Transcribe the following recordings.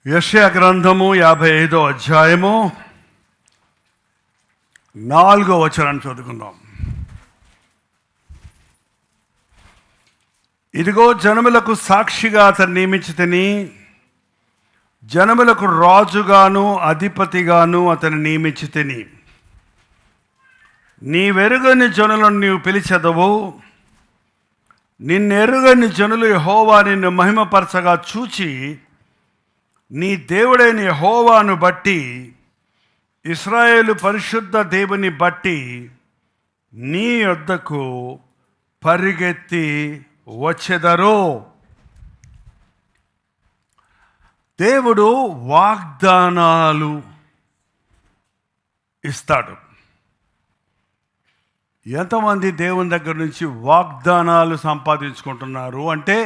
యెషయా గ్రంథము 55వ అధ్యాయము 4వ వచనాన్ని చదువుకుందాం. ఇదిగో జనములకు సాక్షిగా అతను నియమించితిని, జనములకు రాజుగాను అధిపతిగాను అతను నియమించితిని. నీవెరుగని జనులను నీవు పిలిచెదవు, నిన్నెరుగని జనులు యెహోవా నిన్ను మహిమపరచగా చూచి నీ దేవుడైన యెహోవాను బట్టి, ఇశ్రాయేలు పరిశుద్ధ దేవుని బట్టి నీ యొద్దకు పరిగెత్తి వచ్చెదరు. దేవుడు వాగ్దానాలు ఇస్తాడు. ఎంతమంది దేవుని దగ్గర నుంచి వాగ్దానాలు సంపాదించుకుంటున్నారు అంటే,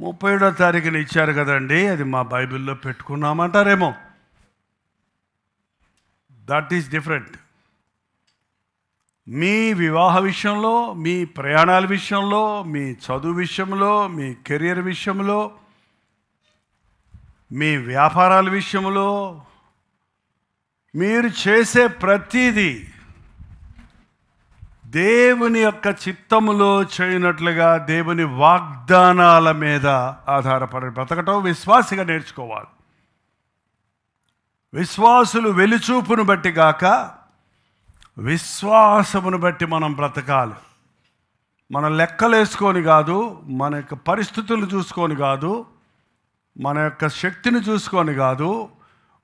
37వ తారీఖున ఇచ్చారు కదండి, అది మా బైబిల్లో పెట్టుకున్నామంటారేమో. That is different. మీ వివాహ విషయంలో, మీ ప్రయాణాల విషయంలో, మీ చదువు విషయంలో, మీ కెరియర్ విషయంలో, మీ వ్యాపారాల విషయంలో, మీరు చేసే ప్రతిదీ దేవుని యొక్క చిత్తములో చేయనట్లుగా దేవుని వాగ్దానాల మీద ఆధారపడి బ్రతకటం విశ్వాసిగా నేర్చుకోవాలి. విశ్వాసులు వెలిచూపును బట్టి గాక విశ్వాసమును బట్టి మనం బ్రతకాలి. మన లెక్కలేసుకొని కాదు, మన యొక్క పరిస్థితులు చూసుకొని కాదు, మన యొక్క శక్తిని చూసుకొని కాదు,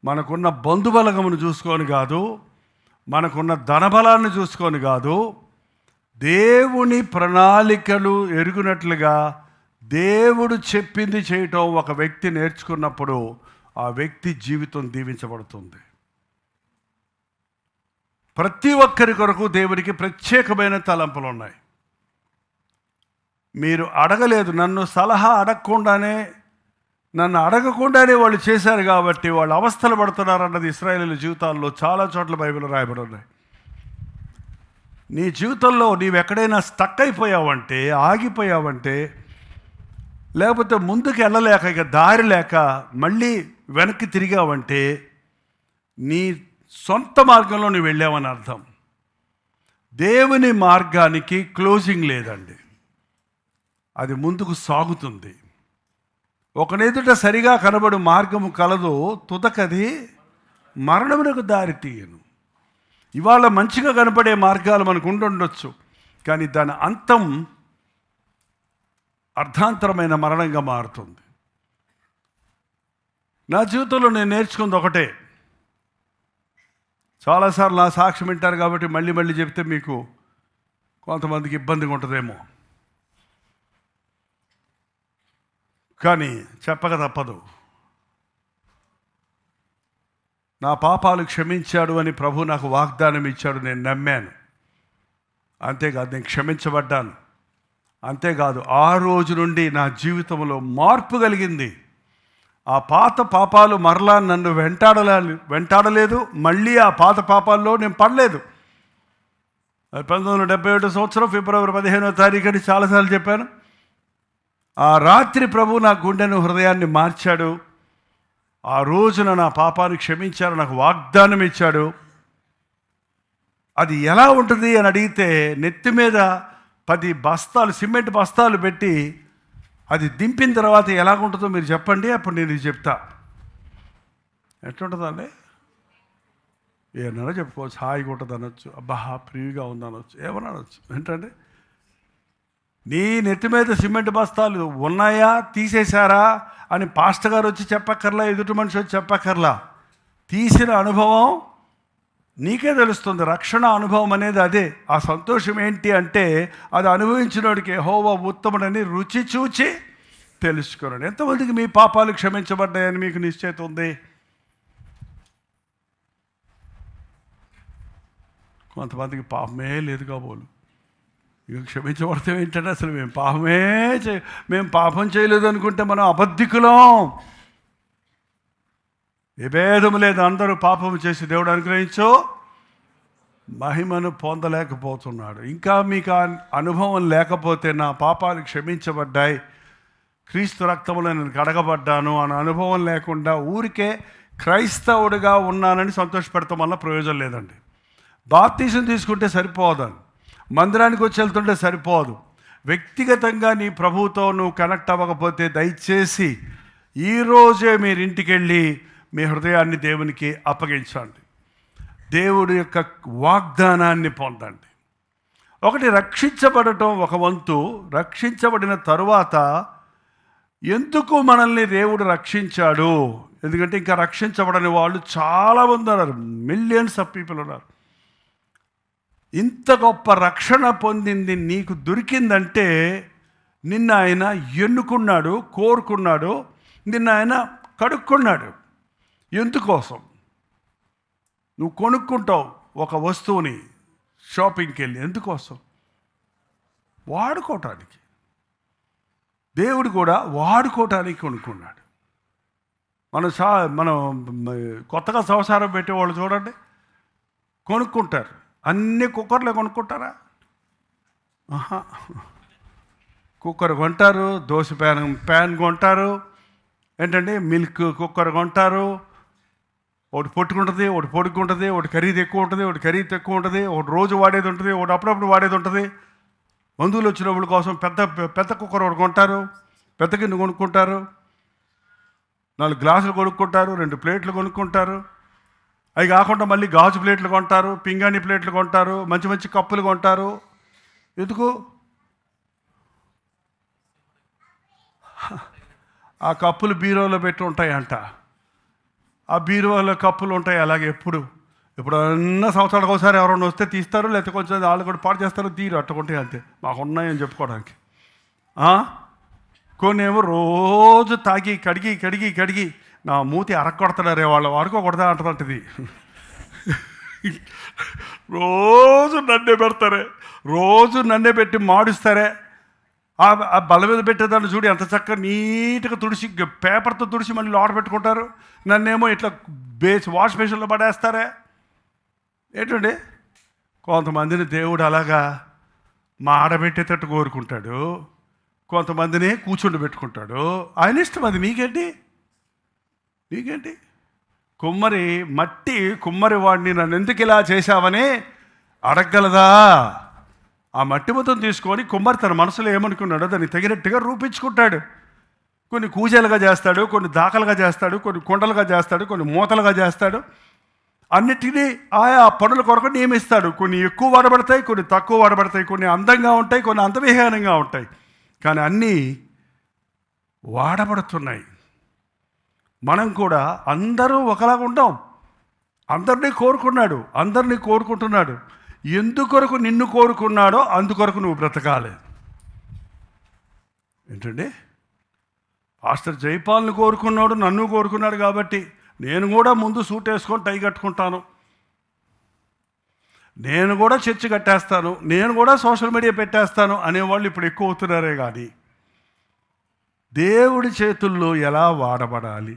మనకున్న బంధుబలగమును చూసుకొని కాదు, మనకున్న ధనబలాన్ని చూసుకొని కాదు, దేవుని ప్రణాళికలు ఎరుగునట్లుగా దేవుడు చెప్పింది చేయటం ఒక వ్యక్తి నేర్చుకున్నప్పుడు ఆ వ్యక్తి జీవితం దీవించబడుతుంది. ప్రతి ఒక్కరి కొరకు దేవునికి ప్రత్యేకమైన తలంపులు ఉన్నాయి. మీరు అడగలేదు, నన్ను సలహా అడగకుండానే, నన్ను అడగకుండానే వాళ్ళు చేశారు కాబట్టి వాళ్ళు అవస్థలు పడుతున్నారన్నది ఇశ్రాయేలీయుల జీవితాల్లో చాలా చోట్ల బైబిల్లో రాయబడి ఉన్నాయి. నీ జీవితంలో నీవెక్కడైనా స్టక్ అయిపోయావంటే, ఆగిపోయావంటే, లేకపోతే ముందుకు వెళ్ళలేక ఇక దారి లేక మళ్ళీ వెనక్కి తిరిగావంటే నీ సొంత మార్గంలో నువ్వు వెళ్ళావని అర్థం. దేవుని మార్గానికి క్లోజింగ్ లేదండి, అది ముందుకు సాగుతుంది. ఒకనెదుట సరిగా కనబడు మార్గము కలదు, తుదకది మరణమునకు దారి తీయను. ఇవాళ మంచిగా కనపడే మార్గాలు మనకు ఉండొచ్చు, కానీ దాని అంతం అర్థాంతరమైన మరణంగా మారుతుంది. నా జీవితంలో నేను నేర్చుకుంది ఒకటే. చాలాసార్లు నా సాక్ష్యం వింటారు కాబట్టి మళ్ళీ మళ్ళీ చెప్తే మీకు కొంతమందికి ఇబ్బందిగా ఉంటుందేమో, కానీ చెప్పక తప్పదు. నా పాపాలు క్షమించాడు అని ప్రభు నాకు వాగ్దానం ఇచ్చాడు, నేను నమ్మాను. అంతేకాదు, నేను క్షమించబడ్డాను. అంతేకాదు, ఆ రోజు నుండి నా జీవితంలో మార్పు కలిగింది. ఆ పాత పాపాలు మరలా నన్ను వెంటాడలేదు. మళ్ళీ ఆ పాత పాపాల్లో నేను పడలేదు. 1977 సంవత్సరం ఫిబ్రవరి 15వ తారీఖు అని చాలాసార్లు చెప్పాను. ఆ రాత్రి ప్రభు నా గుండెను, హృదయాన్ని మార్చాడు. ఆ రోజున నా పాపాన్ని క్షమించాడు, నాకు వాగ్దానం ఇచ్చాడు. అది ఎలా ఉంటుంది అని అడిగితే, నెత్తి మీద 10 బస్తాలు, సిమెంట్ బస్తాలు పెట్టి అది దింపిన తర్వాత ఎలాగుంటుందో మీరు చెప్పండి, అప్పుడు నేను చెప్తా. ఎట్లుంటుందండి? ఏమన్నా చెప్పుకోవచ్చు, హాయిగా ఉంటుంది అనొచ్చు, అబ్బా ఫ్రీగా ఉంది అనొచ్చు, ఏమన్నా అనొచ్చు. ఏంటంటే, నీ నెత్తి మీద సిమెంట్ బస్తాలు ఉన్నాయా, తీసేశారా అని పాస్టర్ గారు వచ్చి చెప్పక్కర్లా, ఎదుటి మనిషి వచ్చి చెప్పక్కర్లా. తీసిన అనుభవం నీకే తెలుస్తుంది. రక్షణ అనుభవం అనేది అదే. ఆ సంతోషం ఏంటి అంటే, అది అనుభవించినోడికి యెహోవా ఉత్తముడని రుచి చూచి తెలుసుకున్నాడు. ఎంతమందికి మీ పాపాలు క్షమించబడ్డాయని మీకు నిశ్చయిత ఉంది? కొంతమందికి పాపమే లేదు కాబోలు. ఇక క్షమించబడితే ఏంటంటే, అసలు మేము పాపం చేయలేదు అనుకుంటే మనం అబద్ధికులం. ఏ భేదము లేదు, అందరూ పాపం చేసి దేవుడు అనుగ్రహించో మహిమను పొందలేకపోతున్నాడు. ఇంకా మీకు ఆ అనుభవం లేకపోతే, నా పాపాలు క్షమించబడ్డాయి, క్రీస్తు రక్తంలో నేను కడగబడ్డాను అనే అనుభవం లేకుండా ఊరికే క్రైస్తవుడిగా ఉన్నానని సంతోషపెడతాం వల్ల ప్రయోజనం లేదండి. బాప్తీసం తీసుకుంటే సరిపోదని, మందిరానికి వచ్చి వెళ్తుంటే సరిపోదు. వ్యక్తిగతంగా నీ ప్రభువుతో నువ్వు కనెక్ట్ అవ్వకపోతే దయచేసి ఈరోజే మీరు ఇంటికి వెళ్ళి మీ హృదయాన్ని దేవునికి అప్పగించండి. దేవుడి యొక్క వాగ్దానాన్ని పొందండి. ఒకటి రక్షించబడటం ఒక వంతు. రక్షించబడిన తరువాత ఎందుకు మనల్ని దేవుడు రక్షించాడు? ఎందుకంటే ఇంకా రక్షించబడని వాళ్ళు చాలామంది ఉన్నారు, మిలియన్స్ ఆఫ్ పీపుల్ ఉన్నారు. ఇంత గొప్ప రక్షణ పొందింది నీకు దొరికిందంటే నిన్న ఆయన ఎన్నుకున్నాడు, కోరుకున్నాడు, నిన్న ఆయన కడుక్కున్నాడు. ఎందుకోసం? నువ్వు కొనుక్కుంటావు ఒక వస్తువుని షాపింగ్కి వెళ్ళి, ఎందుకోసం? వాడుకోవటానికి. దేవుడు కూడా వాడుకోవటానికి కొనుక్కున్నాడు. మనం కొత్తగా సంసారం పెట్టేవాళ్ళు చూడండి, కొనుక్కుంటారు. అన్ని కుక్కర్లే కొనుక్కుంటారా? కుక్కర్ కొంటారు, దోశ ప్యాన్ కొంటారు, ఏంటంటే మిల్క్ కుక్కర్ కొంటారు. ఒకటి పొట్టుకుంటుంది, ఒకటి పొడుగుంటుంది, ఒకటి ఖరీదు ఎక్కువ ఉంటుంది, ఒకటి ఖరీదు తక్కువ ఉంటుంది, ఒకటి రోజు వాడేది ఉంటుంది, ఒకటి అప్పుడప్పుడు వాడేది ఉంటుంది. బంధువులు వచ్చినప్పుడు కోసం పెద్ద కుక్కర్ ఒకటి కొంటారు, పెద్ద గిన్నె కొనుక్కుంటారు, 4 గ్లాసులు కొనుక్కుంటారు, 2 ప్లేట్లు కొనుక్కుంటారు. అవి కాకుండా మళ్ళీ గాజు ప్లేట్లు కొంటారు, పింగాణి ప్లేట్లు కొంటారు, మంచి మంచి కప్పులు కొంటారు. ఎందుకు? ఆ కప్పులు బీరోలో పెట్టి ఉంటాయంట. ఆ బీరువాలో కప్పులు ఉంటాయి అలాగే. ఇప్పుడు అన్న సంవత్సరాలకు ఒకసారి ఎవరైనా వస్తే తీస్తారు, లేకపోతే కొంచెం వాళ్ళు కూడా పాడు చేస్తారు, తీరు అట్టుకుంటే అంతే. మాకు ఉన్నాయని చెప్పుకోవడానికి. కొన్ని ఏమో రోజు తాగి కడిగి నా మూతి అరక్కొడతారే వాళ్ళు, వాడుకోకూడదా అంటదంటది. రోజు నన్నే పెట్టి మాడుస్తారే. ఆ బల్ల మీద పెట్టేదాన్ని చూడు ఎంత చక్కగా నీట్గా తుడిచి, పేపర్తో తుడిచి మళ్ళీ లోడ పెట్టుకుంటారు. నన్నేమో ఇట్లా వాష్ బేసిన్లో పడేస్తారే. ఏంటండి, కొంతమందిని దేవుడు అలాగా మాడబెట్టేటట్టు కోరుకుంటాడు, కొంతమందిని కూర్చుండి పెట్టుకుంటాడు. ఆయన ఇష్టం అది. మీకేంటి? కుమ్మరి వాడిని నన్ను ఎందుకు ఇలా చేశావని అడగగలదా? ఆ మట్టి మొత్తం తీసుకొని కుమ్మరి తన మనసులో ఏమనుకున్నాడో దాన్ని తగినట్టుగా రూపించుకుంటాడు. కొన్ని కూజలుగా చేస్తాడు, కొన్ని దాకలుగా చేస్తాడు, కొన్ని కుండలుగా చేస్తాడు, కొన్ని మూతలుగా చేస్తాడు. అన్నిటినీ ఆయా పనుల కొరకు నియమిస్తాడు. కొన్ని ఎక్కువ వాడబడతాయి, కొన్ని తక్కువ వాడబడతాయి, కొన్ని అందంగా ఉంటాయి, కొన్ని అంతవిహీనంగా ఉంటాయి. కానీ అన్నీ వాడబడుతున్నాయి. మనం కూడా అందరూ ఒకలాగా ఉంటాం. అందరినీ కోరుకుంటున్నాడు. ఎందుకొరకు నిన్ను కోరుకున్నాడో అందుకొరకు నువ్వు బ్రతకాలి. ఏంటండి, పాస్టర్ జైపాల్ని కోరుకున్నాడు, నన్ను కోరుకున్నాడు కాబట్టి నేను కూడా ముందు సూట్ వేసుకొని టై కట్టుకుంటాను, నేను కూడా చర్చి కట్టేస్తాను, నేను కూడా సోషల్ మీడియా పెట్టేస్తాను అనేవాళ్ళు ఇప్పుడు ఎక్కువ అవుతున్నారే. కానీ దేవుడి చేతుల్లో ఎలా వాడబడాలి,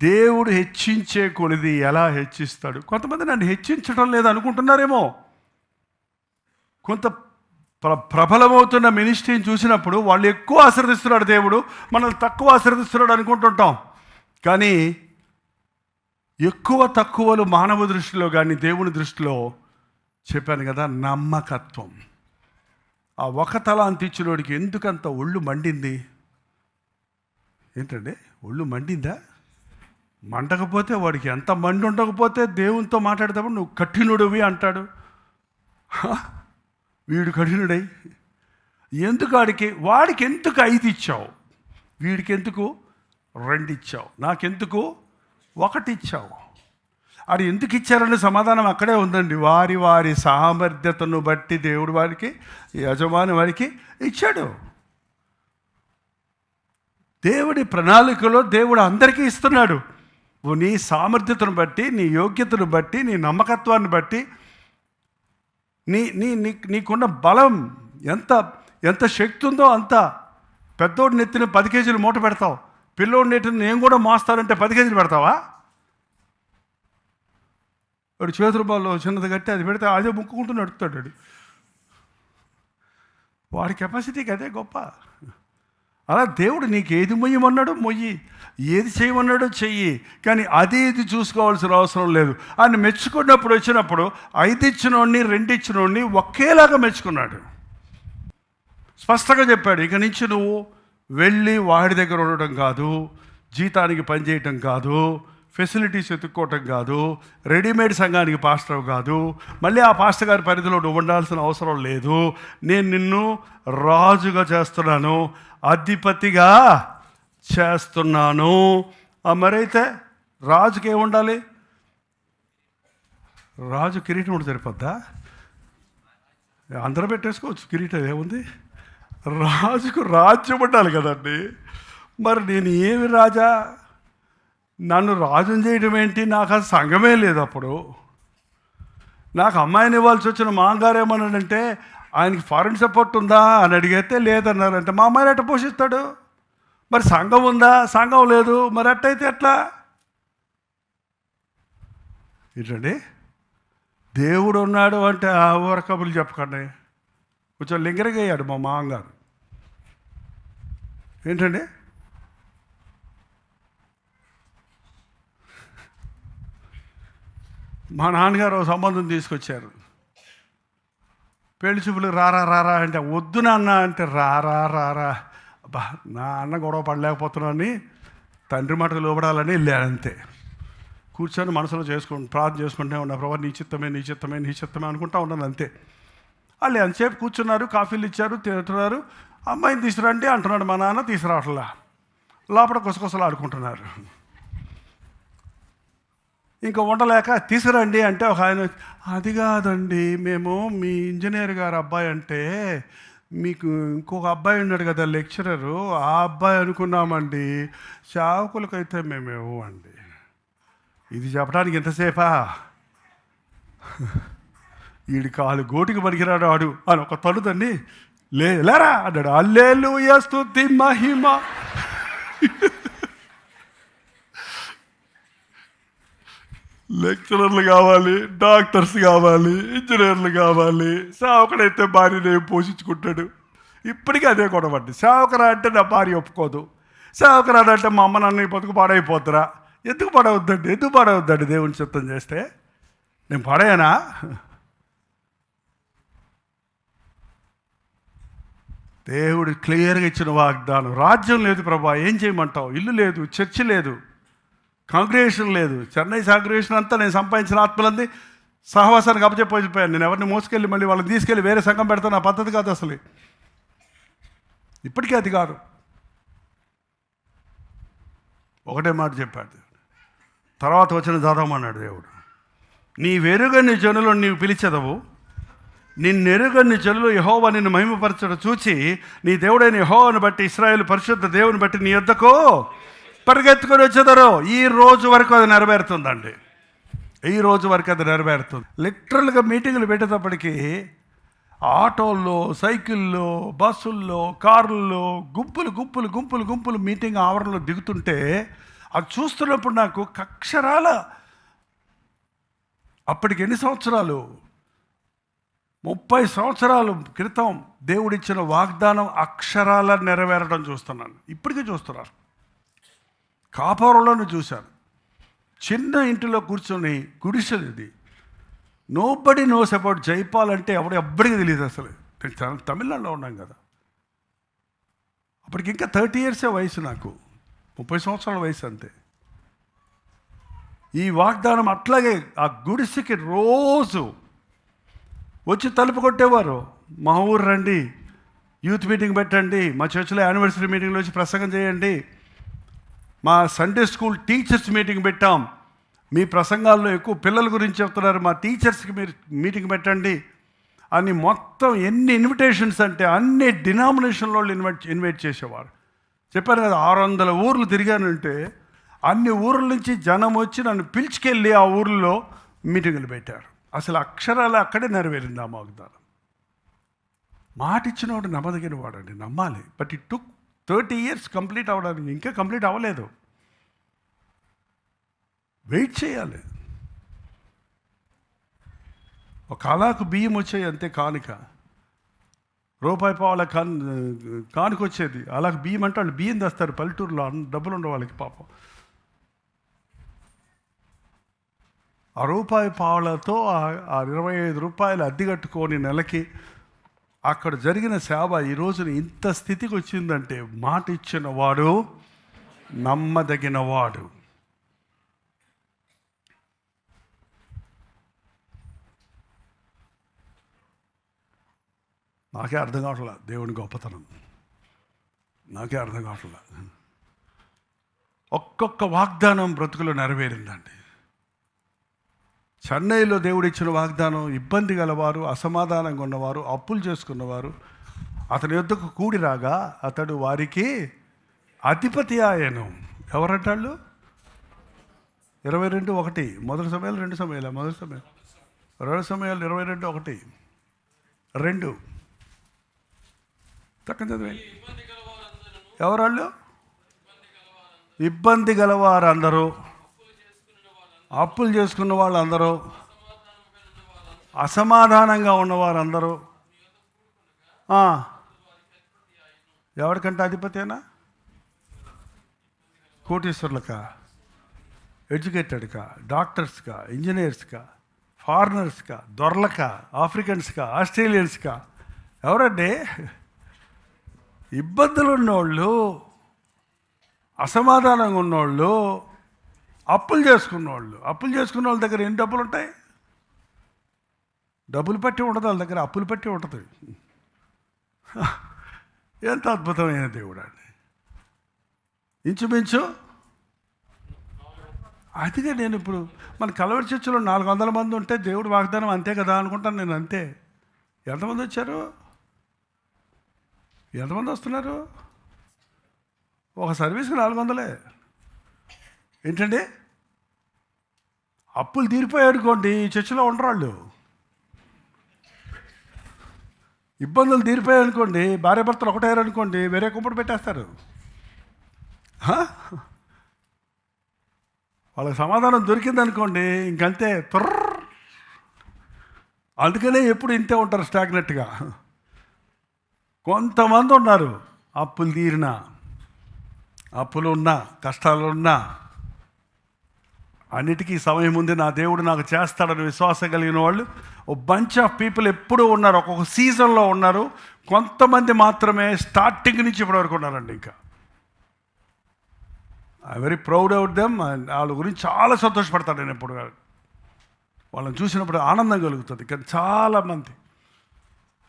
దేవుడు హెచ్చించే కొలిది ఎలా హెచ్చిస్తాడు. కొంతమంది నన్ను హెచ్చించడం లేదు అనుకుంటున్నారేమో. కొంత ప్రబలమవుతున్న మినిస్ట్రీని చూసినప్పుడు వాళ్ళు ఎక్కువ ఆశీర్వదిస్తున్నాడు దేవుడు, మనల్ని తక్కువ ఆశీర్వదిస్తున్నాడు అనుకుంటుంటాం. కానీ ఎక్కువ తక్కువలు మానవ దృష్టిలో కానీ దేవుని దృష్టిలో, చెప్పాను కదా, నమ్మకత్వం. ఆ ఒక తలాంతి ఇచ్చినోడికి ఎందుకంత ఒళ్ళు మండింది? ఏంటండి, ఒళ్ళు మండిందా? మండకపోతే వాడికి ఎంత మండి ఉండకపోతే దేవునితో మాట్లాడేటప్పుడు నువ్వు కఠినుడివి అంటాడు. వీడు కఠినుడై ఎందుకు వాడికి ఎందుకు 5 ఇచ్చావు, వీడికి ఎందుకు 2 ఇచ్చావు, నాకెందుకు 1 ఇచ్చావు? అది ఎందుకు ఇచ్చారనే సమాధానం అక్కడే ఉందండి. వారి సామర్థ్యతను బట్టి దేవుడు వారికి, యజమాని వారికి ఇచ్చాడు. దేవుడి ప్రణాళికలో దేవుడు అందరికీ ఇస్తున్నాడు. నీ సామర్థ్యతను బట్టి, నీ యోగ్యతను బట్టి, నీ నమ్మకత్వాన్ని బట్టి, నీకున్న బలం ఎంత శక్తి ఉందో అంత. పెద్దోడి నెత్తిన 10 కేజీలు మూట పెడతావు, పిల్లోడి నెత్తిన నేను కూడా మోస్తానంటే 10 కేజీలు పెడతావా? వాడు చేతుల బాల్లో చిన్నది కట్టి అది పెడితే అదే ముక్కుకుంటూ నడుపుతాడు. వాడి కెపాసిటీకి అదే గొప్ప. అలా దేవుడు నీకు ఏది మొయ్యమన్నాడో మొయ్యి, ఏది చేయమన్నాడో చెయ్యి, కానీ అది ఇది చూసుకోవాల్సిన అవసరం లేదు. ఆయన మెచ్చుకున్నప్పుడు వచ్చినప్పుడు 5 ఇచ్చినోడిని 2 ఇచ్చినోడిని ఒకేలాగా మెచ్చుకున్నాడు. స్పష్టంగా చెప్పాడు, ఇక నుంచి నువ్వు వెళ్ళి వాడి దగ్గర ఉండటం కాదు, జీతానికి పనిచేయటం కాదు, ఫెసిలిటీస్ ఎత్తుక్కోవటం కాదు, రెడీమేడ్ సంఘానికి పాస్టర్ కాదు, మళ్ళీ ఆ పాస్టర్ గారి పరిధిలో నువ్వు ఉండాల్సిన అవసరం లేదు. నేను నిన్ను రాజుగా చేస్తున్నాను, అధిపతిగా చేస్తున్నాను. మరైతే రాజుకి ఏముండాలి? రాజు కిరీటం ఉంటే సరిపోద్దా? అందరూ పెట్టేసుకోవచ్చు కిరీటం, ఏముంది? రాజుకు రాజ్యం ఉండాలి కదండి. మరి నేను ఏమి రాజా? నన్ను రాజుని చేయడం ఏంటి? నాకు అది సంఘమే లేదు. అప్పుడు నాకు అమ్మాయిని ఇవ్వాల్సి వచ్చిన మామగారు ఏమన్నాడంటే, ఆయనకి ఫారెన్ సపోర్ట్ ఉందా అని అడిగితే లేదన్నారంటే, మా అమ్మాయిని ఎట్ట పోషిస్తాడు? మరి సంఘం ఉందా? సంఘం లేదు. మరి అట్టయితే ఎట్లా? ఏంటండి, దేవుడు ఉన్నాడు అంటే ఆ ఊరకబులు చెప్పకండి. కొంచెం లింగరగయ్యాడు మా మామగారు. ఏంటండి, మా నాన్నగారు సంబంధం తీసుకొచ్చారు. పెళ్లి చూపులు రారా రారా అంటే, వద్దు నాన్న అంటే రారా రారా. అబ్బా, నా అన్న గొడవ పడలేకపోతున్నాని తండ్రి మాటకు లోపడాలని వెళ్ళాను అంతే. కూర్చొని మనసులో ప్రార్థన చేసుకుంటే ఉన్నా, ప్రభా నీ చిత్తమే నీ చిత్తమే నీ చిత్తమే అనుకుంటా ఉన్నాను అంతే. వాళ్ళు ఎంతసేపు కూర్చున్నారు, కాఫీలు ఇచ్చారు, తింటున్నారు. అమ్మాయిని తీసుకురండి అంటున్నాడు మా నాన్న, తీసుకురావట్లా. లోపల కొసకొసలు ఆడుకుంటున్నారు. ఇంకా ఉండలేక తీసుకురండి అంటే ఒక ఆయన, అది కాదండి, మేము మీ ఇంజనీర్ గారు అబ్బాయి అంటే మీకు ఇంకొక అబ్బాయి ఉన్నాడు కదా లెక్చరరు, ఆ అబ్బాయి అనుకున్నామండి, సేవకులకైతే మేము అండి. ఇది చెప్పడానికి ఎంతసేపా? వీడి కాలు గోటికి పనికిరాడు ఆడు అని ఒక తలుదండి లేరా అన్నాడు. హల్లెలూయా స్తుతి మహిమ. లెక్చరర్లు కావాలి, డాక్టర్స్ కావాలి, ఇంజనీర్లు కావాలి. సేవకుడైతే భార్యను పోషించుకుంటాడు. ఇప్పటికీ అదే గొడవండి. సేవకురా అంటే నా భార్య ఒప్పుకోదు, సేవకురాడంటే మా అమ్మ నాన్న బతుకు పాడైపోతురా. ఎందుకు పాడవద్దండి? ఎందుకు పాడవద్దండి? దేవుని చిత్తం చేస్తే నేను పాడేయనా? దేవుడు క్లియర్గా ఇచ్చిన వాగ్దానం. రాజ్యం లేదు ప్రభా, ఏం చేయమంటావు? ఇల్లు లేదు, చర్చి లేదు, కాంగ్రిగేషన్ లేదు. చెన్నై కాంగ్రిగేషన్ అంతా నేను సంపాదించిన ఆత్మలంది సహవాసానికి అప్పచెప్పిపోయాను. నేను ఎవరిని మోసుకెళ్ళి మళ్ళీ వాళ్ళని తీసుకెళ్ళి వేరే సంఘం పెడతాను, నా పద్ధతి కాదు అసలు. ఇప్పటికీ అది కాదు. ఒకటే మాట చెప్పాడు, తర్వాత వచ్చిన చదవమన్నాడు దేవుడు. నీ వెరుగని జనులు నీవు పిలిచెదవు, నిన్నెరుగని జనులు యెహోవా నిన్ను మహిమపరచడం చూచి నీ దేవుడైన యెహోవాను బట్టి, ఇశ్రాయేలు పరిశుద్ధ దేవుని బట్టి నీ యొద్దకు పరిగెత్తుకొని వచ్చేదారు. ఈ రోజు వరకు అది నెరవేరుతుందండి. ఈ రోజు వరకు అది నెరవేరుతుంది. లిటరల్గా మీటింగులు పెట్టేటప్పటికీ ఆటోల్లో, సైకిల్లో, బస్సుల్లో, కార్లలో గుంపులు గుంపులు గుంపులు గుంపులు మీటింగ్ ఆవరణలో దిగుతుంటే అది చూస్తున్నప్పుడు నాకు అక్షరాల, అప్పటికి ఎన్ని సంవత్సరాలు, 30 సంవత్సరాల క్రితం దేవుడిచ్చిన వాగ్దానం అక్షరాల నెరవేరడం చూస్తున్నాను. ఇప్పటికీ చూస్తున్నాను. కాపురంలోనే చూశాను. చిన్న ఇంటిలో కూర్చొని, గుడిసెలు ఇది. నోబడి నోస్ అబౌట్ జైపాల్ అంటే ఎవ్వడికి తెలియదు అసలు. నేను తమిళనాడులో ఉన్నాం కదా. అప్పటికి ఇంకా 30 ఇయర్సే వయసు, నాకు 30 సంవత్సరాల వయసు అంతే. ఈ వాగ్దానం అట్లాగే ఆ గుడిసెకి రోజు వచ్చి తలుపు కొట్టేవారు. మా ఊరు రండి, యూత్ మీటింగ్ పెట్టండి, మా చర్చిలో యానివర్సరీ మీటింగ్లో వచ్చి ప్రసంగం చేయండి, మా సండే స్కూల్ టీచర్స్ మీటింగ్ పెట్టాం, మీ ప్రసంగాల్లో ఎక్కువ పిల్లల గురించి చెప్తున్నారు, మా టీచర్స్కి మీరు మీటింగ్ పెట్టండి అని మొత్తం ఎన్ని ఇన్విటేషన్స్ అంటే అన్ని డినామినేషన్లో ఇన్వైట్ చేసేవారు. చెప్పాను కదా, 600 ఊర్లు తిరిగానంటే అన్ని ఊర్ల నుంచి జనం వచ్చి నన్ను పిలుచుకెళ్ళి ఆ ఊర్లో మీటింగులు పెట్టారు. అసలు అక్షరాలు అక్కడే నెరవేరింది ఆ వాగ్దానం. మాట ఇచ్చినవాడు నమ్మదగిన వాడండి, నమ్మాలి. But it took 30 years complete అవ్వడానికి. ఇంకా కంప్లీట్ అవ్వలేదు, వెయిట్ చేయాలి. ఒక అలాకు బియ్యం వచ్చాయి అంతే, కానుక. రూపాయి పావుల కానుకొచ్చేది. అలాగే బియ్యం అంటే వాళ్ళు బియ్యం తెస్తారు పల్లెటూరులో, డబ్బులు ఉండే వాళ్ళకి పాపం. ఆ రూపాయి పావులతో ఆ 25 రూపాయలు అద్దె కట్టుకొని నెలకి అక్కడ జరిగిన సేవ ఈ రోజున ఇంత స్థితికి వచ్చిందంటే మాట ఇచ్చిన వాడు నమ్మదగిన వాడు. నాకే అర్థం కావట్లా దేవుని గొప్పతనం, నాకే అర్థం కావట్లా. ఒక్కొక్క వాగ్దానం బ్రతుకులో నెరవేరిందండి. చెన్నైలో దేవుడు ఇచ్చిన వాగ్దానం, ఇబ్బంది గలవారు, అసమాధానంగా ఉన్నవారు, అప్పులు చేసుకున్నవారు అతని యొద్దకు కూడి రాగా అతడు వారికి అధిపతి ఆయను. ఎవరంటాళ్ళు? 22:1 మొదటి సమయాలు 2 సమయాలు మొదటి సమయాలు 2 సమయాలు 22:1 2 చక్కగా చదివి. ఎవరాళ్ళు? ఇబ్బంది గలవారందరూ, అప్పులు చేసుకున్న వాళ్ళందరూ, అసమాధానంగా ఉన్నవారందరూ. ఎవరికంటే అధిపతేనా? కోటీశ్వర్లకా, ఎడ్యుకేటెడ్కా, డాక్టర్స్కా, ఇంజనీర్స్కా, ఫారినర్స్కా, దొరలకా, ఆఫ్రికన్స్కా, ఆస్ట్రేలియన్స్కా? ఎవరండి? ఇబ్బందులు ఉన్నోళ్ళు, అసమాధానంగా ఉన్నోళ్ళు, అప్పులు చేసుకున్నవాళ్ళు. అప్పులు చేసుకున్న వాళ్ళ దగ్గర ఎన్ని డబ్బులు ఉంటాయి? డబ్బులు పట్టి ఉండదు వాళ్ళ దగ్గర, అప్పులు పట్టి ఉంటుంది. ఎంత అద్భుతమైన దేవుడు అండి. ఇంచుమించు అదిగా నేను ఇప్పుడు మన కలవరి చర్చిలో 400 మంది ఉంటే దేవుడు వాగ్దానం అంతే కదా అనుకుంటాను నేను. అంతే. ఎంతమంది వచ్చారు? ఎంతమంది వస్తున్నారు? ఒక సర్వీస్కి 400. ఏంటండి? అప్పులు తీరిపోయాయి అనుకోండి, చర్చిలో ఉండరు వాళ్ళు. ఇబ్బందులు తీరిపోయాయి అనుకోండి, భార్యాభర్తలు ఒకటయ్యారు అనుకోండి, వేరే కుంపటి పెట్టేస్తారు. వాళ్ళకి సమాధానం దొరికిందనుకోండి, ఇంకంతే త్వర. అందుకనే ఎప్పుడు ఇంతే ఉంటారు, స్టాగ్నెట్గా. కొంతమంది ఉన్నారు అప్పులు తీరినా, అప్పులు ఉన్నా, కష్టాలు ఉన్నా, అన్నిటికీ సమయం ఉంది, నా దేవుడు నాకు చేస్తాడని విశ్వాసం కలిగిన వాళ్ళు ఓ బంచ్ ఆఫ్ పీపుల్ ఎప్పుడూ ఉన్నారు. ఒక్కొక్క సీజన్లో ఉన్నారు. కొంతమంది మాత్రమే స్టార్టింగ్ నుంచి ఇప్పటివరకు ఉన్నారండి. ఇంకా I very proud out them. వాళ్ళ గురించి చాలా సంతోషపడతాను నేను. ఎప్పుడు వాళ్ళని చూసినప్పుడు ఆనందం కలుగుతుంది. కానీ చాలామంది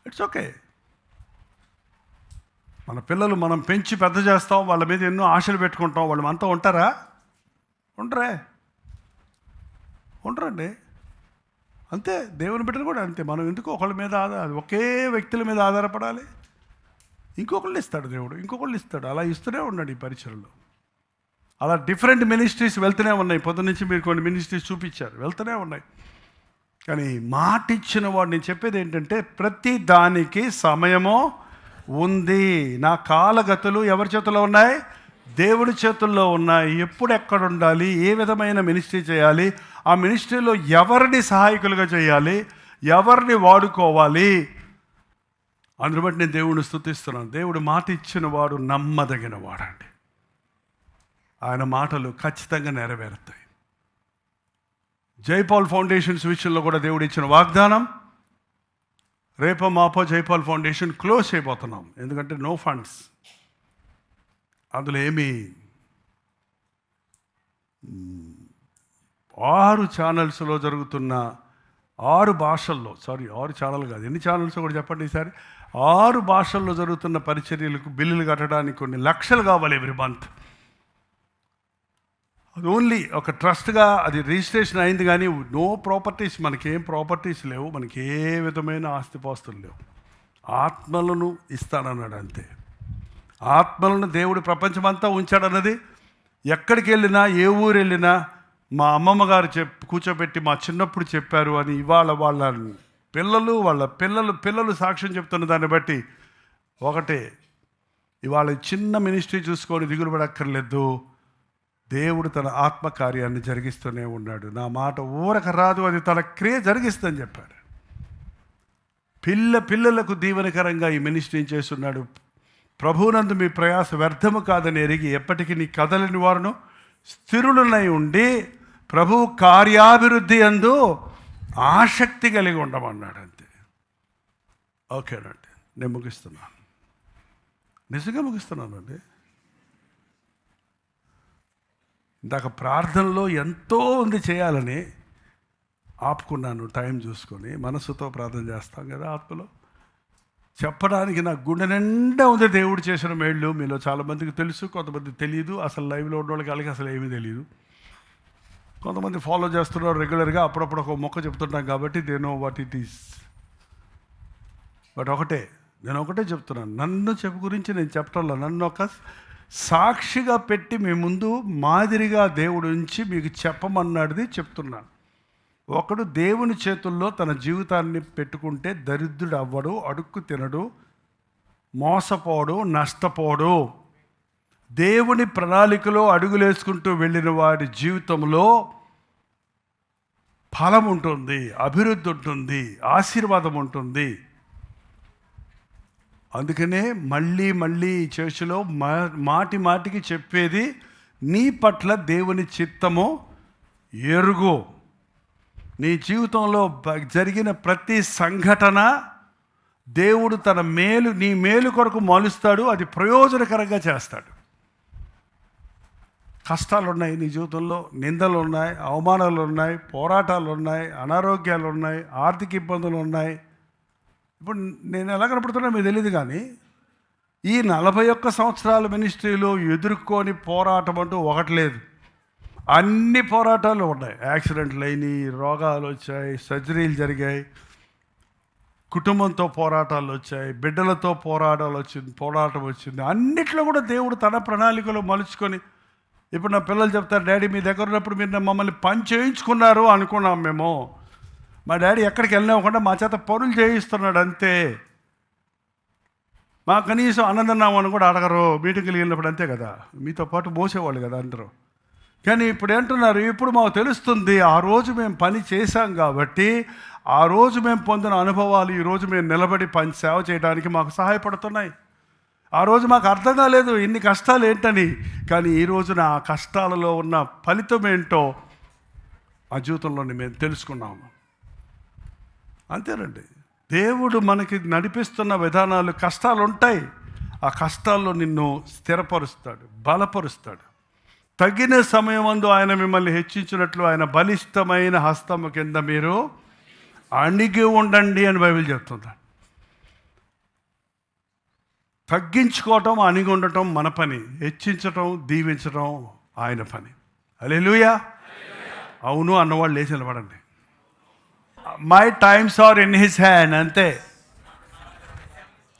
ఇట్స్ ఓకే. మన పిల్లలు మనం పెంచి పెద్ద చేస్తాం, వాళ్ళ మీద ఎన్నో ఆశలు పెట్టుకుంటాం. వాళ్ళు అంతా ఉంటారా? ఉండరండి. అంతే. దేవుని బిడ్డలు కూడా అంతే. మనం ఎందుకు ఒకళ్ళ మీద ఒకే వ్యక్తుల మీద ఆధారపడాలి? ఇంకొకళ్ళు ఇస్తాడు దేవుడు, ఇంకొకళ్ళు ఇస్తాడు. అలా ఇస్తూనే ఉన్నాడు ఈ పరిచయంలో. అలా డిఫరెంట్ మినిస్ట్రీస్ వెళ్తూనే ఉన్నాయి. పొద్దున్న నుంచి మీరు కొన్ని మినిస్ట్రీస్ చూపించారు, వెళ్తూనే ఉన్నాయి. కానీ మాట ఇచ్చిన వాడు, నేను చెప్పేది ఏంటంటే ప్రతి దానికి సమయము ఉంది. నా కాలగతులు ఎవరి చేతుల్లో ఉన్నాయి? దేవుడి చేతుల్లో ఉన్నాయి. ఎప్పుడు ఎక్కడ ఉండాలి, ఏ విధమైన మినిస్ట్రీ చేయాలి, ఆ మినిస్ట్రీలో ఎవరిని సహాయకులుగా చేయాలి, ఎవరిని వాడుకోవాలి, అందుని బట్టి నేను దేవుడిని స్తుతిస్తున్నాను. దేవుడు మాట ఇచ్చిన వాడు నమ్మదగిన వాడండి. ఆయన మాటలు ఖచ్చితంగా నెరవేరుతాయి. జైపాల్ ఫౌండేషన్స్ విషయంలో కూడా దేవుడు ఇచ్చిన వాగ్దానం, రేపో మాపో జైపాల్ ఫౌండేషన్ క్లోజ్ అయిపోతున్నాం. ఎందుకంటే నో ఫండ్స్. అందులో ఏమి 6 ఛానల్స్లో జరుగుతున్న 6 భాషల్లో, 6 ఛానల్ కాదు, ఎన్ని ఛానల్స్ కూడా చెప్పండి ఈసారి. 6 భాషల్లో జరుగుతున్న పరిచర్యలకు బిల్లులు కట్టడానికి కొన్ని లక్షలు కావాలి ఎవ్రీ మంత్. అది ఓన్లీ ఒక ట్రస్ట్గా అది రిజిస్ట్రేషన్ అయింది, కానీ నో ప్రాపర్టీస్. మనకేం ప్రాపర్టీస్ లేవు, మనకి ఏ విధమైన ఆస్తిపాస్తులు లేవు. ఆత్మలను ఇస్తానన్నాడు అంతే. ఆత్మలను దేవుడు ప్రపంచమంతా ఉంచాడన్నది ఎక్కడికి వెళ్ళినా, ఏ ఊరు వెళ్ళినా, మా అమ్మమ్మ గారు కూర్చోబెట్టి మా చిన్నప్పుడు చెప్పారు అని ఇవాళ వాళ్ళ పిల్లలు సాక్ష్యం చెప్తున్న దాన్ని బట్టి ఒకటే, ఇవాళ చిన్న మినిస్ట్రీ చూసుకొని దిగులు పడక్కర్లేదు. దేవుడు తన ఆత్మకార్యాన్ని జరిగిస్తూనే ఉన్నాడు. నా మాట ఊరక రాదు, అది తన క్రియ జరిగిస్తుందని చెప్పాడు. పిల్లలకు దీవెనకరంగా ఈ మినిస్ట్రీని చేస్తున్నాడు. ప్రభువునందు మీ ప్రయాస వ్యర్థము కాదని ఎరిగి ఎప్పటికీ నీ కదలని వారును స్థిరులనై ఉండి ప్రభువు కార్యాభివృద్ధి యందు ఆసక్తి కలిగి ఉండమన్నాడు. అంతే. ఓకేనండి, నేను ముగిస్తున్నాను. నిజంగా ముగిస్తున్నానండి. ఇందాక ప్రార్థనలో ఎంతో ఉంది చేయాలని ఆపుకున్నాను. టైం చూసుకొని మనసుతో ప్రార్థన చేస్తాం కదా ఆత్మలో. చెప్పడానికి నా గుండె నిండా ఉంది దేవుడు చేసిన మేళ్ళు. మీలో చాలామందికి తెలుసు, కొంతమంది తెలియదు. అసలు లైవ్లో ఉన్న వాళ్ళకి అసలు ఏమీ తెలియదు. కొంతమంది ఫాలో చేస్తున్నారు రెగ్యులర్గా. అప్పుడప్పుడు ఒక మొక్క చెప్తుంటాం కాబట్టి they know what it is. But నేను ఒకటే చెప్తున్నాను, నన్ను గురించి నేను చెప్పటంలో నన్ను ఒక సాక్షిగా పెట్టి మీ ముందు మాదిరిగా దేవుడు ఉంచి మీకు చెప్పమన్నాడిది చెప్తున్నాను. ఒకడు దేవుని చేతుల్లో తన జీవితాన్ని పెట్టుకుంటే దరిద్రుడు అవ్వడు, అడుక్కు తినడు, మోసపోడు, నష్టపోడు. దేవుని ప్రణాళికలో అడుగులేసుకుంటూ వెళ్ళిన వాడి జీవితంలో ఫలం ఉంటుంది, అభివృద్ధి ఉంటుంది, ఆశీర్వాదం ఉంటుంది. అందుకనే మళ్ళీ చర్చిలో మాటికి చెప్పేది, నీ పట్ల దేవుని చిత్తము ఎరుగు. నీ జీవితంలో జరిగిన ప్రతి సంఘటన దేవుడు తన నీ మేలు కొరకు మలుస్తాడు. అది ప్రయోజనకరంగా చేస్తాడు. కష్టాలు ఉన్నాయి నీ జీవితంలో, నిందలు ఉన్నాయి, అవమానాలు ఉన్నాయి, పోరాటాలు ఉన్నాయి, అనారోగ్యాలు ఉన్నాయి, ఆర్థిక ఇబ్బందులు ఉన్నాయి. ఇప్పుడు నేను ఎలా కనపడుతున్నా మీకు తెలియదు, కానీ ఈ 41 సంవత్సరాల మినిస్ట్రీలో ఎదుర్కొని పోరాటం అంటూ ఒకటి లేదు. అన్ని పోరాటాలు ఉన్నాయి. యాక్సిడెంట్లు అయినాయి, రోగాలు వచ్చాయి, సర్జరీలు జరిగాయి, కుటుంబంతో పోరాటాలు వచ్చాయి, బిడ్డలతో పోరాటం వచ్చింది. అన్నిట్లో కూడా దేవుడు తన ప్రణాళికలో మలుచుకొని, ఇప్పుడు నా పిల్లలు చెప్తారు, డాడీ మీ దగ్గర ఉన్నప్పుడు మీరు మమ్మల్ని పని చేయించుకున్నారు అనుకున్నాం మేము. మా డాడీ ఎక్కడికి వెళ్ళినాకుండా మా చేత పనులు చేయిస్తున్నాడు అంతే. మా కనీసం అన్నదన్నామని కూడా అడగరు. మీటింగ్కి వెళ్ళినప్పుడు అంతే కదా, మీతో పాటు మోసేవాళ్ళు కదా అందరూ. కానీ ఇప్పుడు ఏంటున్నారు, ఇప్పుడు మాకు తెలుస్తుంది ఆ రోజు మేము పని చేశాం కాబట్టి, ఆ రోజు మేము పొందిన అనుభవాలు ఈరోజు మేము నిలబడి పని సేవ చేయడానికి మాకు సహాయపడుతున్నాయి. ఆ రోజు మాకు అర్థం కాలేదు ఇన్ని కష్టాలు ఏంటని, కానీ ఈ రోజున ఆ కష్టాలలో ఉన్న ఫలితం ఏంటో ఆ జీవితంలోని మేము తెలుసుకున్నాము. అంతేనండి, దేవుడు మనకి నడిపిస్తున్న విధానాలు, కష్టాలు ఉంటాయి. ఆ కష్టాల్లో నిన్ను స్థిరపరుస్తాడు, బలపరుస్తాడు. తగిన సమయమందు ఆయన మిమ్మల్ని హెచ్చించినట్లు ఆయన బలిష్టమైన హస్తము కింద మీరు అణిగి ఉండండి అని బైబిల్ చెప్తుంది. తగ్గించుకోవటం, అణిగి ఉండటం మన పని, హెచ్చించటం, దీవించటం ఆయన పని. హల్లెలూయా. అవును అన్నవాళ్ళు లేచి నిలబడండి. My times are in his hand. అంతే,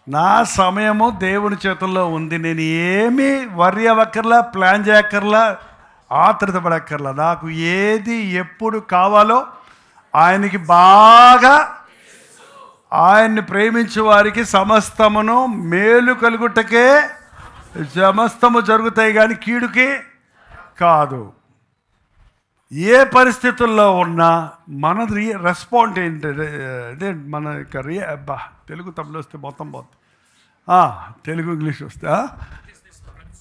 నా సమయము దేవుని చేతుల్లో ఉంది. నేను ఏమీ వర్రీ అవ్వక్కర్లా, ప్లాన్ చేయక్కర్లా, ఆత్రుత పడక్కర్లా. నాకు ఏది ఎప్పుడు కావాలో ఆయనకి బాగా, ఆయన్ని ప్రేమించే వారికి సమస్తమును మేలు కలుగుటకే సమస్తము జరుగుతాయి, కానీ కీడుకి కాదు. ఏ పరిస్థితుల్లో ఉన్నా మనది రెస్పాండ్ ఏంటంటే, అదే మన యొక్క తెలుగు తమిళ వస్తే మొత్తం పోతుంది, తెలుగు ఇంగ్లీష్ వస్తే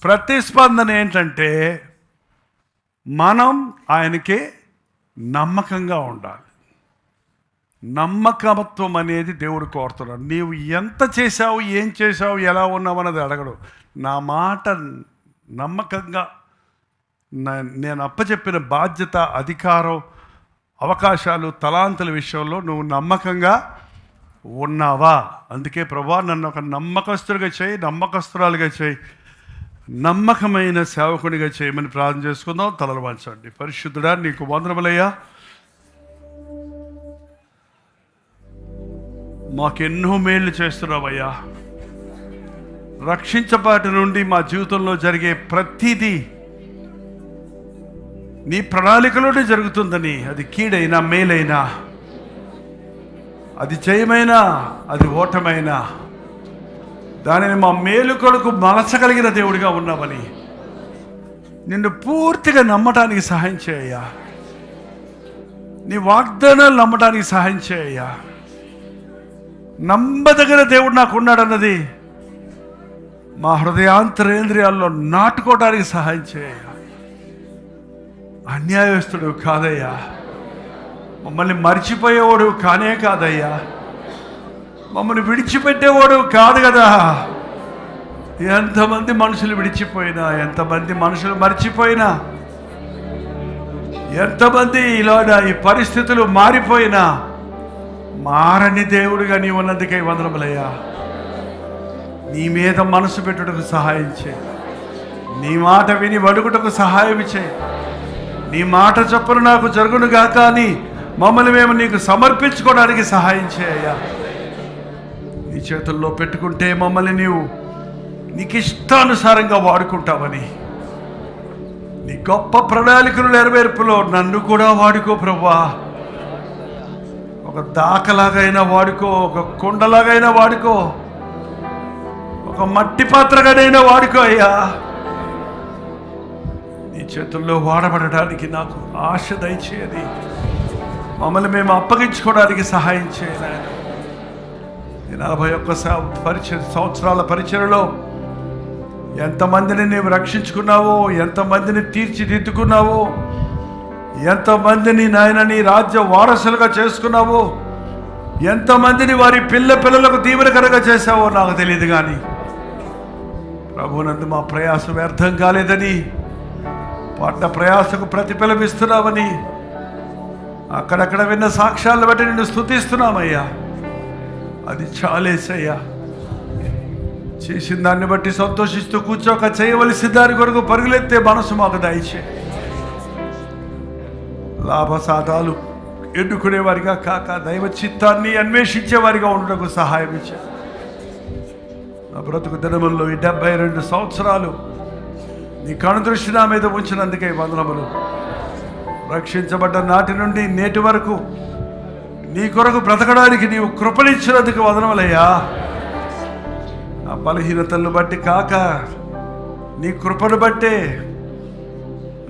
ప్రతిస్పందన ఏంటంటే, మనం ఆయనకి నమ్మకంగా ఉండాలి. నమ్మకత్వం అనేది దేవుడు కోరుతున్నాడు. నీవు ఎంత చేశావు, ఏం చేశావు, ఎలా ఉన్నావు అన్నది అడగడు. నా మాట నమ్మకంగా, నేను అప్పచెప్పిన బాధ్యత, అధికారం, అవకాశాలు, తలాంతుల విషయంలో నువ్వు నమ్మకంగా ఉన్నావా? అందుకే ప్రభువా నన్ను ఒక నమ్మకస్తుడిగా చేయి, నమ్మకస్తురాలుగా చేయి, నమ్మకమైన సేవకునిగా చేయమని ప్రార్థన చేసుకుందాం. తలలు వంచండి. పరిశుద్ధుడా నీకు వందనములయ్యా, మాకెన్నో మేలు చేస్తున్నావయ్యా. రక్షించబాటి నుండి మా జీవితంలో జరిగే ప్రతిదీ నీ ప్రణాళికలోనే జరుగుతుందని, అది కీడైనా మేలైనా, అది జయమైనా అది ఓటమైనా, దానిని మా మేలు కొరకు మలచగలిగిన దేవుడిగా ఉన్నామని నిన్ను పూర్తిగా నమ్మటానికి సహాయం చేయ్యా. నీ వాగ్దానాలు నమ్మటానికి సహాయం చేయ్యా. నమ్మదగిన దేవుడు నాకు ఉన్నాడన్నది మా హృదయాంతరేంద్రియాల్లో నాటుకోవడానికి సహాయం చేయ. అన్యాయస్తుడు కాదయ్యా, మమ్మల్ని మర్చిపోయేవాడు కానే కాదయ్యా, మమ్మల్ని విడిచిపెట్టేవాడు కాదు కదా. ఎంతమంది మనుషులు విడిచిపోయినా, ఎంతమంది మనుషులు మర్చిపోయినా, ఎంతమంది ఇలాగా ఈ పరిస్థితులు మారిపోయినా మారని దేవుడిగా నీ ఉన్నందుకై వందనములయ్యా. నీ మీద మనసు పెట్టుటకు సహాయం చేయి, నీ మాట విని వడుకుటకు సహాయం చేయి. నీ మాట చొప్పున నాకు జరుగును గాక అని మమ్మల్ని మేము నీకు సమర్పించుకోవడానికి సహాయం చేయ్యా. నీ చేతుల్లో పెట్టుకుంటే మమ్మల్ని నీకు ఇష్టానుసారంగా వాడుకుంటావని, నీ గొప్ప ప్రణాళికలు నెరవేర్పులో నన్ను కూడా వాడుకో ప్రభువా. ఒక దాకలాగైనా వాడుకో, ఒక కుండలాగైనా వాడుకో, ఒక మట్టి పాత్రగానైనా వాడుకో అయ్యా. నీ చేతుల్లో వాడబడడానికి నాకు ఆశ దయచేయని మమ్మల్ని మేము అప్పగించుకోవడానికి సహాయం చేయాలి. 41 సంవత్సరాల పరిచయలో ఎంతమందిని నీవు రక్షించుకున్నావో, ఎంతమందిని తీర్చిదిద్దుకున్నావో, ఎంతమందిని నాయన నీ రాజ్య వారసులుగా చేసుకున్నావో, ఎంతమందిని వారి పిల్లలకు దీవెనకరంగా చేశావో నాకు తెలియదు. కానీ ప్రభునందు మా ప్రయాసం వ్యర్థం కాలేదని, పడ్డ ప్రయాసకు ప్రతిఫలమిస్తున్నామని అక్కడక్కడ విన్న సాక్ష్యాలను బట్టి నిన్ను స్తుతిస్తున్నామయ్యా. అది చాలేసయ్యా. చేసిన దాన్ని బట్టి సంతోషిస్తూ కూర్చోక చేయవలసిన దాని కొరకు పరుగులెత్తే మనసు మాకు దయచే. లాభసాధాలు ఎన్నుకునేవారిగా కాక దైవ చిత్తాన్ని అన్వేషించేవారిగా ఉండటకు సహాయం ఇచ్చే. నా బ్రతుకు దినముల్లో ఈ 72 సంవత్సరాలు నీ కనుదృష్టి నా మీద ఉంచినందుకే వందనములు. రక్షించబడ్డ నాటి నుండి నేటి వరకు నీ కొరకు బ్రతకడానికి నీవు కృపణించినందుకు వందనములయ్యా. నా బలహీనతలను బట్టి కాక, నీ కృపను బట్టే,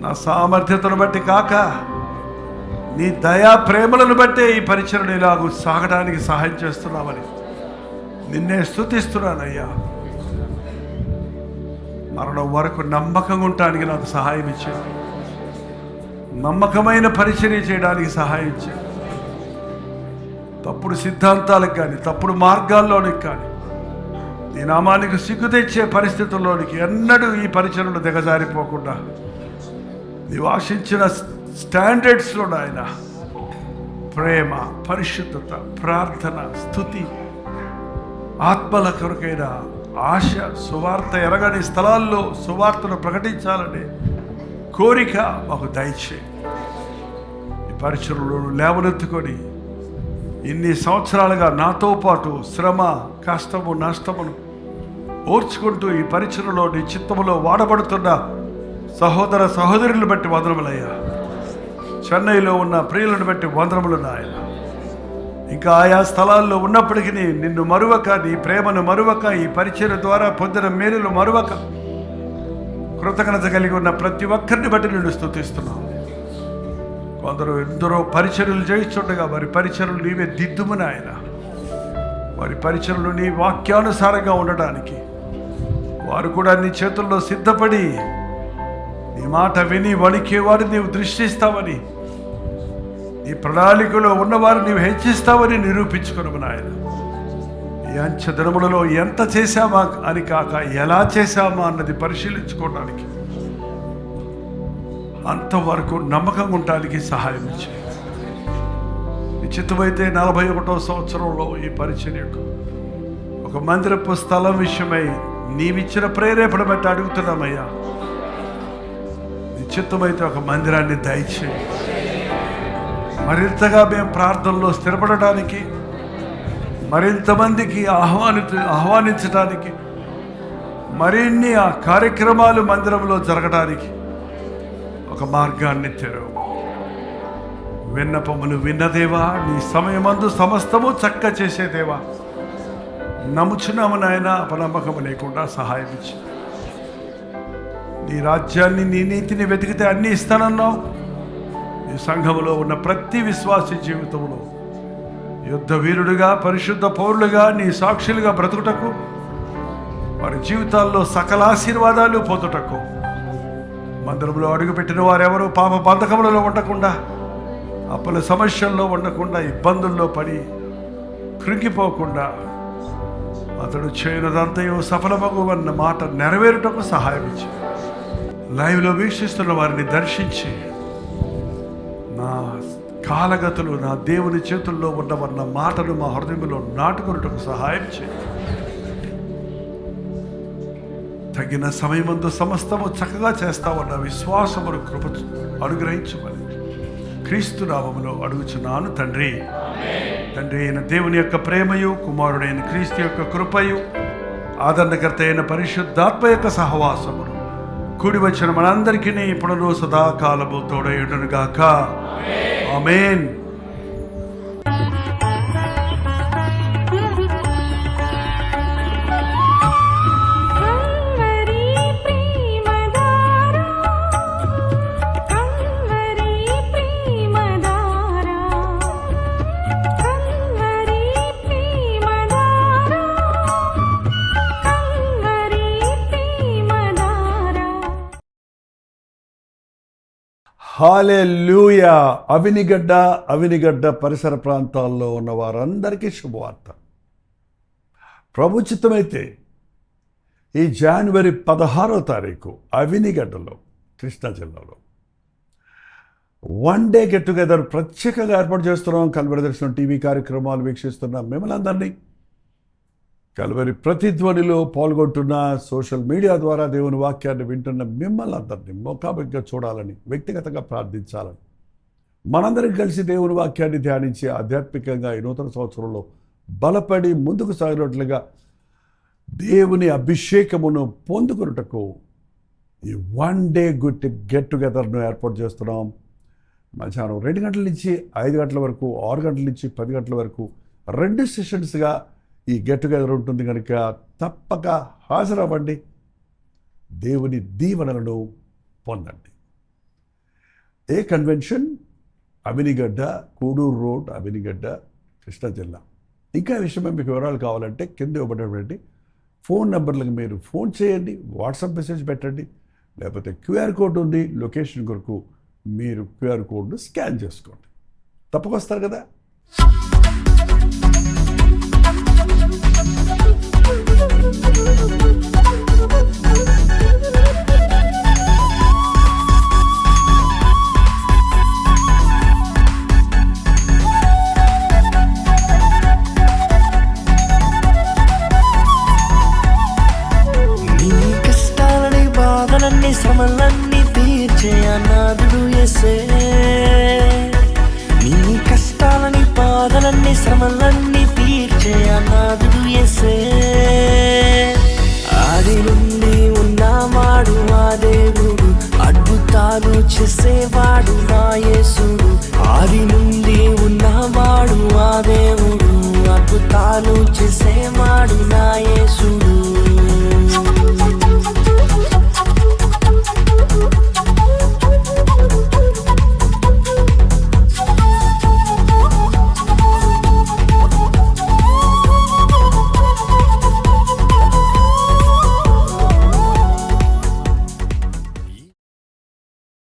నా సామర్థ్యతను బట్టి కాక, నీ దయా ప్రేమలను బట్టే ఈ పరిచయం ఇలాగూ సాగడానికి సహాయం చేస్తున్నామని నిన్నే స్తుతిస్తున్నానయ్యా. మరణం వరకు నమ్మకంగా ఉండటానికి నాకు సహాయం ఇచ్చాను. నమ్మకమైన పరిచర్య చేయడానికి సహాయం ఇచ్చాను. తప్పుడు సిద్ధాంతాలకు కానీ, తప్పుడు మార్గాల్లోనికి కానీ, నీ నామానికి సిగ్గు తెచ్చే పరిస్థితుల్లోనికి ఎన్నడూ ఈ పరిచర్యలు దిగజారిపోకుండా నీవు ఆశించిన స్టాండర్డ్స్లో ఆయన ప్రేమ, పరిశుద్ధత, ప్రార్థన, స్తుతి, ఆత్మల కొరకైన ఆశ, సువార్త ఎరగని స్థలాల్లో సువార్తను ప్రకటించాలనే కోరిక మాకు దయచే. ఈ పరిచర్యలను లేవనెత్తుకొని ఇన్ని సంవత్సరాలుగా నాతో పాటు శ్రమ, కష్టము, నష్టమును ఓర్చుకుంటూ ఈ పరిచర్యలో నీ చిత్తములో వాడబడుతున్న సహోదర సహోదరులను బట్టి వందనములయ్యా. చెన్నైలో ఉన్న ప్రియులను బట్టి వందనములు నాయన. ఇంకా ఆయా స్థలాల్లో ఉన్నప్పటికీ నిన్ను మరువక, నీ ప్రేమను మరువక, ఈ పరిచర్య ద్వారా పొందిన మేలులు మరువక కృతజ్ఞత కలిగి ఉన్న ప్రతి ఒక్కరిని బట్టి నిన్ను స్తుతిస్తున్నావు. కొందరు ఎందరో పరిచర్యలు చేయిస్తుండగా వారి పరిచర్యలు నీవే దిద్దుమని ఆయన, వారి పరిచర్యలు నీ వాక్యానుసారంగా ఉండడానికి వారు కూడా నీ చేతుల్లో సిద్ధపడి నీ మాట విని వణికేవారిని నీవు దృష్టిస్తావని, నీ ప్రణాళికలో ఉన్నవారు నీవు హెచ్చిస్తావని నిరూపించుకున్నాము నాయన. ఈ అంచె దినములలో ఎంత చేశామా అని కాక, ఎలా చేశామా అన్నది పరిశీలించుకోవడానికి, అంతవరకు నమ్మకంగా ఉండడానికి సహాయం చేయి. నిశ్చితమైతే 41వ సంవత్సరంలో ఈ పరిచర్యకు ఒక మందిరపు స్థలం విషయమై నీవిచ్చిన ప్రేరేపణ బట్టి అడుగుతున్నామయ్యా. నిశ్చితమైతే ఒక మందిరాన్ని దయచేయి. మరింతగా మేము ప్రార్థనలో స్థిరపడటానికి, మరింతమందికి ఆహ్వానించడానికి, మరిన్ని ఆ కార్యక్రమాలు మందిరంలో జరగడానికి ఒక మార్గాన్ని తెరవు. విన్నపములు విన్నదేవా, నీ సమయమందు సమస్తము చక్క చేసేదేవా, నమ్ముచున్నాము నాయన. అపనమ్మకము లేకుండా సహాయం ఇచ్చి, నీ రాజ్యాన్ని, నీ నీతిని వెతికితే అన్నీ ఇస్తానన్నావు. ఈ సంఘములో ఉన్న ప్రతి విశ్వాసి జీవితంలో యుద్ధ వీరుడిగా, పరిశుద్ధ పౌరులుగా, నీ సాక్షులుగా బ్రతుకుటకు, వారి జీవితాల్లో సకల ఆశీర్వాదాలు పొందుటకు, మందిరంలో అడుగుపెట్టిన వారెవరూ పాప బంధకములలో ఉండకుండా, అప్పుల సమస్యల్లో ఉండకుండా, ఇబ్బందుల్లో పడి కృంగిపోకుండా, అతడు చేయనదంతయో సఫలమగువన్న మాట నెరవేరుటకు సహాయం ఇచ్చి, లైవ్లో వీక్షిస్తున్న వారిని దర్శించి, నా కాలగతులు నా దేవుని చేతుల్లో ఉన్నవన్న మాటను మా హృదయంలో నాటుకున్నటకు సహాయం చేయి. తగిన సమయమందు సమస్తము చక్కగా చేస్తావన్న విశ్వాసమును కృప అనుగ్రహించమని క్రీస్తు నామములో అడుగుచున్నాను తండ్రి. తండ్రి అయిన దేవుని యొక్క ప్రేమయు, కుమారుడైన క్రీస్తు యొక్క కృపయు, ఆదరణకర్త అయిన పరిశుద్ధాత్మ యొక్క సహవాసమును కూడి వచ్చిన మనందరికీ ఇప్పుడును సదాకాలము తోడయుండునుగాక. ఆమేన్. హల్లెలూయా. అవినిగడ్డ పరిసర ప్రాంతాల్లో ఉన్న వారందరికీ శుభవార్త. ప్రభు చిత్తమైతే ఈ జనవరి 16వ తారీఖు అవినిగడ్డలో, కృష్ణా జిల్లాలో వన్ డే గెట్ టుగెదర్ ప్రత్యేకంగా ఏర్పాటు చేస్తున్నాం. కల్వరి దర్శనం టీవీ కార్యక్రమాలు వీక్షిస్తున్న మిమ్మల్ని అందరినీ, కల్వరి ప్రతిధ్వనిలో పాల్గొంటున్న, సోషల్ మీడియా ద్వారా దేవుని వాక్యాన్ని వింటున్న మిమ్మల్ని అందరినీ ముఖాముఖిగా చూడాలని, వ్యక్తిగతంగా ప్రార్థించాలని, మనందరం కలిసి దేవుని వాక్యాన్ని ధ్యానించి ఆధ్యాత్మికంగా ఈ నూతన సంవత్సరంలో బలపడి ముందుకు సాగినట్లుగా దేవుని అభిషేకమును పొందుకున్నటకు ఈ వన్ డే గెట్ టుగెదర్ను ఏర్పాటు చేస్తున్నాం. మధ్యాహ్నం 2 గంటల నుంచి 5 గంటల వరకు, 6 గంటల నుంచి 10 గంటల వరకు 2 సెషన్స్గా ఈ గెట్ టుగెదర్ ఉంటుంది కనుక తప్పక హాజరవ్వండి, దేవుని దీవెనలను పొందండి. ఏ కన్వెన్షన్? అవినిగడ్డ, కూడూరు రోడ్, అవినిగడ్డ, కృష్ణా జిల్లా. ఇంకా విషయమే మీకు వివరాలు కావాలంటే కింద ఇవ్వబడినటువంటి ఫోన్ నెంబర్లకు మీరు ఫోన్ చేయండి, వాట్సాప్ మెసేజ్ పెట్టండి, లేకపోతే క్యూఆర్ కోడ్ ఉంది లొకేషన్ కొరకు, మీరు క్యూఆర్ కోడ్ను స్కాన్ చేసుకోండి. తప్పకొస్తారు కదా. శ్రమలన్నీ తీర్చే అనాథుడు యేసే. నీ కష్టాలని, బాధలన్నీ, శ్రమలన్నీ తీర్చే అనాథుడు యేసే. ఆది నుండి ఉన్నవాడు ఆ దేవుడు, అద్భుతాలు చేసేవాడు నా యేసుడు. ఆది నుండి ఉన్నవాడు ఆ దేవుడు, అద్భుతాలు చేసేవాడు నా యేసుడు.